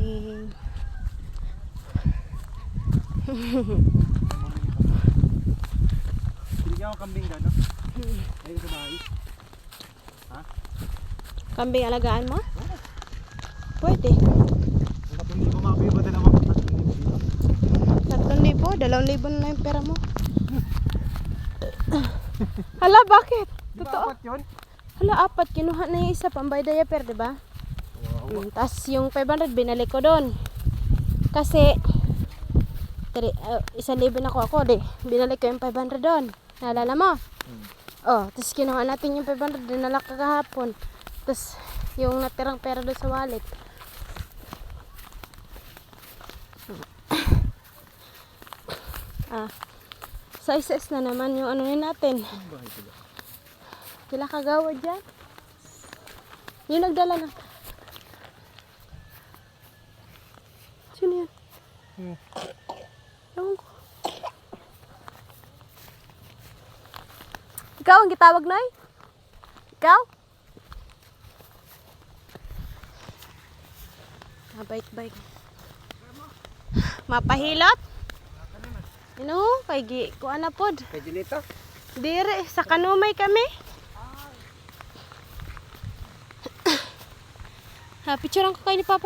kambing. Binigyan ko kambing ka, no? Ayun sa bahay. Ha? Kambing alagaan mo? Pwede. Kung hindi ko makabiba din ako. 3,000, 2,000 na yung pera mo. Hala, bakit? Di ba Totoo? apat yun? Hala, 4. Kinuha na yung isa, pambay diaper, diba? Wow. Tapos yung 500, binalik ko doon. Kasi, 1,000 na ako, di. Binalik ko yung 500 doon. Naalala mo? Oh, tapos kinuha natin yung 500, dinala ka kahapon. Tapos, yung natirang pera doon sa wallet. Sa SS na naman yung ano natin. Sila kagawad dyan. Yung nagdala na. Sino yan? Ewan ko. Ikaw ang gitawag, Nay? Ikaw? Bike. Mapahilot? Ano? Kay kuan na pod. Kay Julita? Dire, sa Kanumay kami. Picturean ko kayo ni Papa.